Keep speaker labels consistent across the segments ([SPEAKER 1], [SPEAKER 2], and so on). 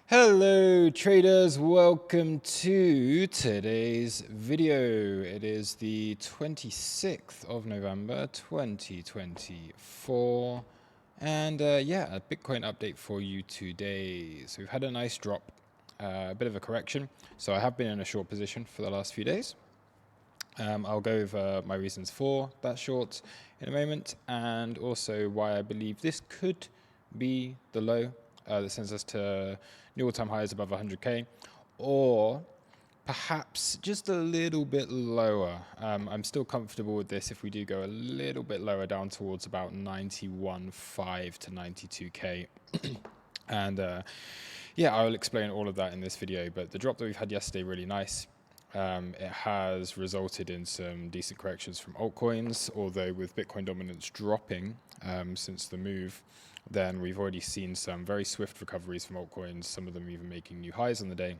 [SPEAKER 1] Hello traders, welcome to today's video. It is the 26th of November 2024 and yeah, a Bitcoin update for you today. So we've had a nice drop, a bit of a correction. So I have been in a short position for the last few days. I'll go over my reasons for that short in a moment and also why I believe this could be the low that sends us to new all-time highs above 100k, or perhaps just a little bit lower. I'm still comfortable with this if we do go a little bit lower down towards about 91.5 to 92k. And yeah, I'll explain all of that in this video, but the drop that we've had yesterday, really nice. It has resulted in some decent corrections from altcoins, although with Bitcoin dominance dropping since the move, then we've already seen some very swift recoveries from altcoins, some of them even making new highs on the day.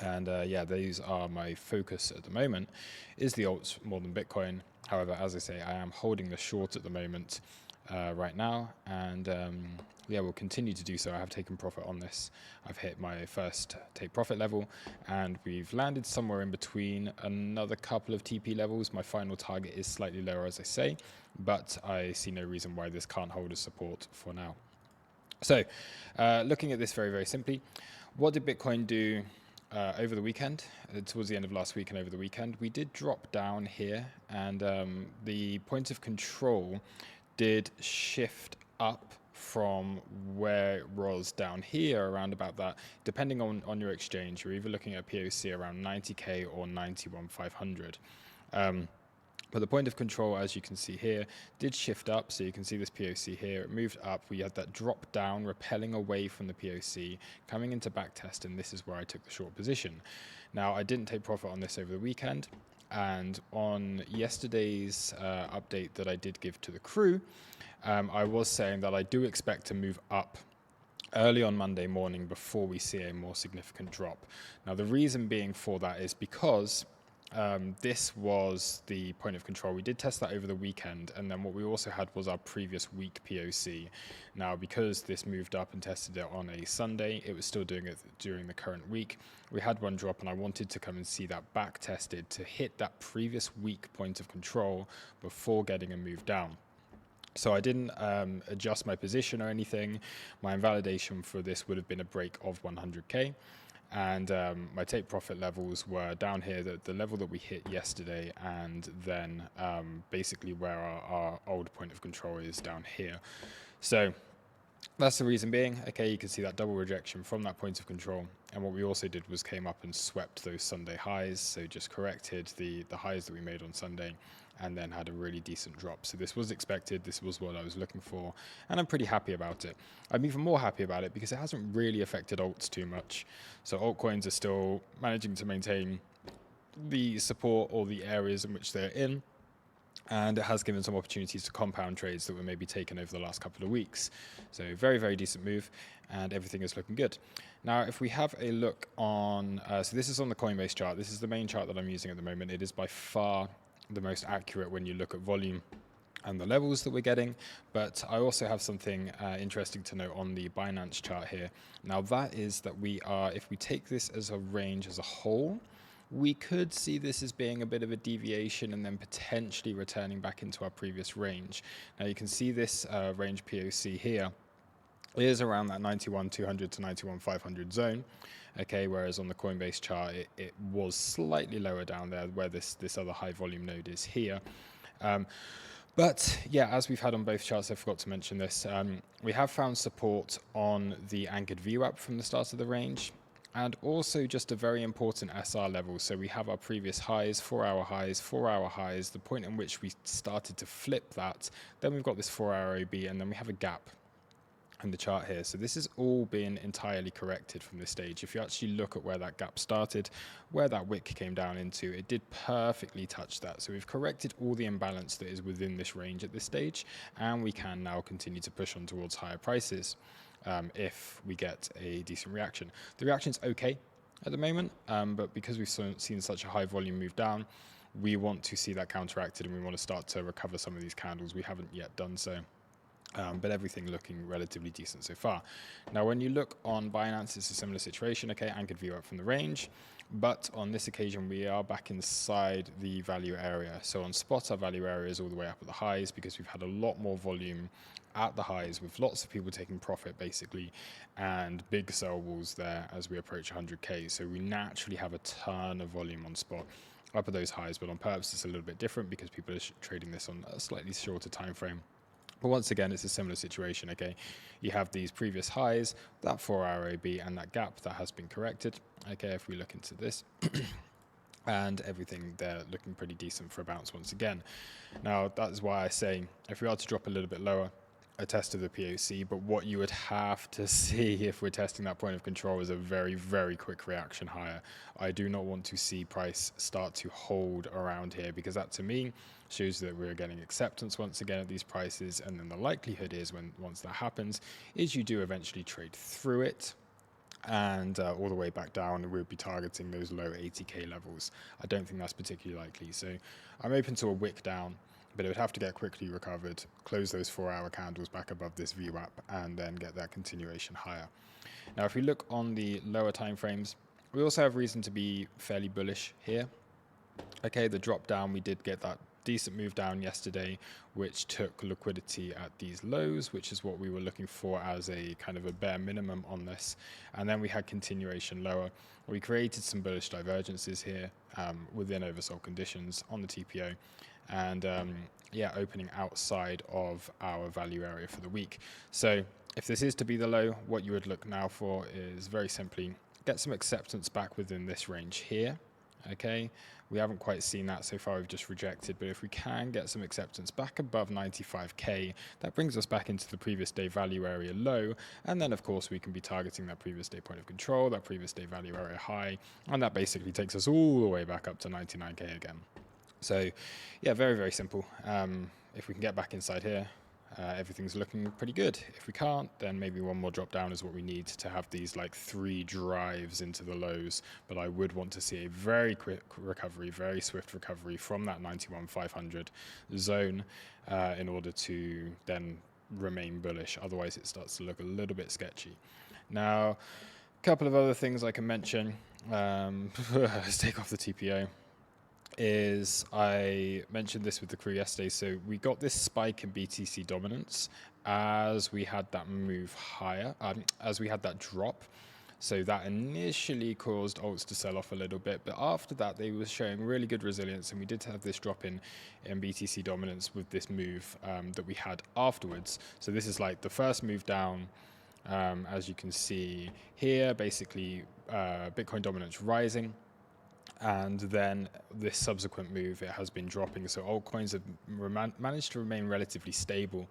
[SPEAKER 1] And yeah, these are my focus at the moment, is the alts more than Bitcoin. However, as I say, I am holding the short at the moment right now, and yeah, we'll continue to do so. I have taken profit on this. I've hit my first take profit level, and we've landed somewhere in between another couple of TP levels. My final target is slightly lower, as I say, but I see no reason why this can't hold as support for now. So looking at this very, very simply, what did Bitcoin do over the weekend? Towards the end of last week and over the weekend, we did drop down here, and the point of control did shift up from where it was down here, around about that. Depending on your exchange, you're either looking at POC around 90k or 91,500. But the point of control, as you can see here, did shift up. So you can see this POC here, it moved up. We had that drop down, repelling away from the POC, coming into back test, and this is where I took the short position. Now, I didn't take profit on this over the weekend, and on yesterday's update that I did give to the crew, I was saying that I do expect to move up early on Monday morning before we see a more significant drop. Now, the reason being for that is because this was the point of control. We did test that over the weekend, and then what we also had was our previous week POC. Now, because this moved up and tested it on a Sunday, it was still doing it during the current week. We had one drop, and I wanted to come and see that back tested to hit that previous week point of control before getting a move down. So I didn't adjust my position or anything. My invalidation for this would have been a break of 100k. And my take profit levels were down here, the level that we hit yesterday, and then basically where our old point of control is down here. So that's the reason being. Okay, you can see that double rejection from that point of control. And what we also did was came up and swept those Sunday highs. So just corrected the highs that we made on Sunday, and then had a really decent drop. So this was expected, this was what I was looking for, and I'm pretty happy about it. I'm even more happy about it because it hasn't really affected alts too much. So altcoins are still managing to maintain the support or the areas in which they're in, and it has given some opportunities to compound trades that were maybe taken over the last couple of weeks. So very, very decent move, and everything is looking good. Now, if we have a look on, so this is on the Coinbase chart. This is the main chart that I'm using at the moment. It is by far the most accurate when you look at volume and the levels that we're getting. But I also have something interesting to note on the Binance chart here. Now, that is that we are, if we take this as a range as a whole, we could see this as being a bit of a deviation and then potentially returning back into our previous range. Now, you can see this range POC here is around that 91,200 to 91,500 zone. Okay, whereas on the Coinbase chart, it was slightly lower down there where this other high volume node is here. But yeah, as we've had on both charts, I forgot to mention this, we have found support on the anchored VWAP from the start of the range, and also just a very important SR level. So we have our previous highs, 4-hour highs, 4-hour highs, the point in which we started to flip that. Then we've got this 4-hour OB, and then we have a gap in the chart here. So this has all been entirely corrected from this stage. If you actually look at where that gap started, where that wick came down into, it did perfectly touch that. So we've corrected all the imbalance that is within this range at this stage, and we can now continue to push on towards higher prices if we get a decent reaction. The reaction's okay at the moment, but because we've seen such a high volume move down, we want to see that counteracted, and we want to start to recover some of these candles. We haven't yet done so. But everything looking relatively decent so far. Now, when you look on Binance, it's a similar situation. Okay, anchored view up from the range, but on this occasion, we are back inside the value area. So on spot, our value area is all the way up at the highs because we've had a lot more volume at the highs with lots of people taking profit basically, and big sell walls there as we approach 100K. So we naturally have a ton of volume on spot up at those highs, but on purpose, it's a little bit different because people are trading this on a slightly shorter time frame. But once again, it's a similar situation, okay? You have these previous highs, that 4-hour AB, and that gap that has been corrected. Okay, if we look into this, and everything there looking pretty decent for a bounce once again. Now, that is why I say, if we are to drop a little bit lower, a test of the POC, but what you would have to see if we're testing that point of control is a very, very quick reaction higher. I do not want to see price start to hold around here, because that to me shows that we're getting acceptance once again at these prices, and then the likelihood is once that happens is you do eventually trade through it and all the way back down, and we'll be targeting those low 80K levels. I don't think that's particularly likely, so I'm open to a wick down, but it would have to get quickly recovered, close those 4-hour candles back above this VWAP, and then get that continuation higher. Now, if we look on the lower time frames, we also have reason to be fairly bullish here. Okay, the drop down, we did get that decent move down yesterday, which took liquidity at these lows, which is what we were looking for as a kind of a bare minimum on this. And then we had continuation lower. We created some bullish divergences here within oversold conditions on the TPO, and yeah, opening outside of our value area for the week. So if this is to be the low, what you would look now for is very simply get some acceptance back within this range here. Okay, we haven't quite seen that so far, we've just rejected, but if we can get some acceptance back above 95K, that brings us back into the previous day value area low, and then of course we can be targeting that previous day point of control, that previous day value area high, and that basically takes us all the way back up to 99K again. So yeah, very, very simple. If we can get back inside here, everything's looking pretty good. If we can't, then maybe one more drop down is what we need to have these like 3 drives into the lows. But I would want to see a very quick recovery, very swift recovery from that 91,500 zone in order to then remain bullish. Otherwise, it starts to look a little bit sketchy. Now, a couple of other things I can mention. Let's take off the TPO. Is I mentioned this with the crew yesterday, so we got this spike in BTC dominance as we had that move higher, as we had that drop. So that initially caused alts to sell off a little bit, but after that they were showing really good resilience, and we did have this drop in BTC dominance with this move that we had afterwards. So this is like the first move down, as you can see here, basically Bitcoin dominance rising. And then this subsequent move, it has been dropping. So altcoins have managed to remain relatively stable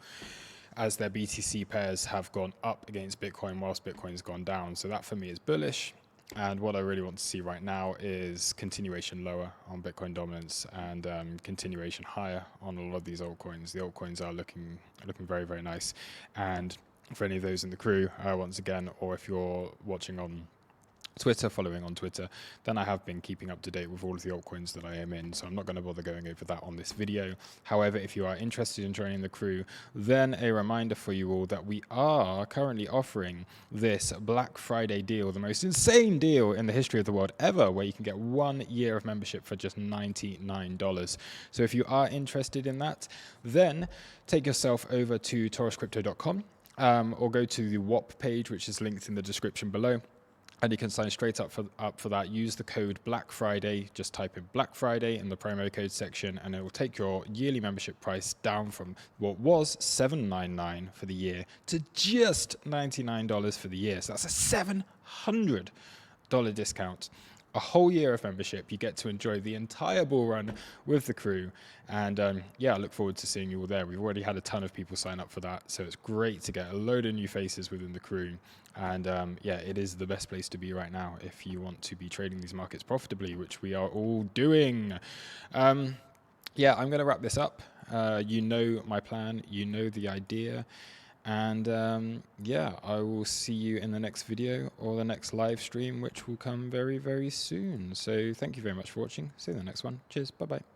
[SPEAKER 1] as their BTC pairs have gone up against Bitcoin whilst Bitcoin's gone down. So that for me is bullish. And what I really want to see right now is continuation lower on Bitcoin dominance and continuation higher on a lot of these altcoins. The altcoins are looking very, very nice. And for any of those in the crew, once again, or if you're watching on Twitter, following on Twitter, then I have been keeping up to date with all of the altcoins that I am in, so I'm not going to bother going over that on this video. However, if you are interested in joining the crew, then a reminder for you all that we are currently offering this Black Friday deal, the most insane deal in the history of the world ever, where you can get 1 year of membership for just $99. So if you are interested in that, then take yourself over to tauruscrypto.com or go to the WOP page, which is linked in the description below. And you can sign straight up for that. Use the code Black Friday. Just type in Black Friday in the promo code section, and it will take your yearly membership price down from what was $7.99 for the year to just $99 for the year. So that's a $700 discount. A whole year of membership. You get to enjoy the entire bull run with the crew. And yeah, I look forward to seeing you all there. We've already had a ton of people sign up for that, so it's great to get a load of new faces within the crew. And yeah, it is the best place to be right now if you want to be trading these markets profitably, which we are all doing. Yeah, I'm going to wrap this up. You know my plan, you know the idea. And yeah, I will see you in the next video or the next live stream, which will come very, very soon. So thank you very much for watching. See you in the next one. Cheers. Bye-bye.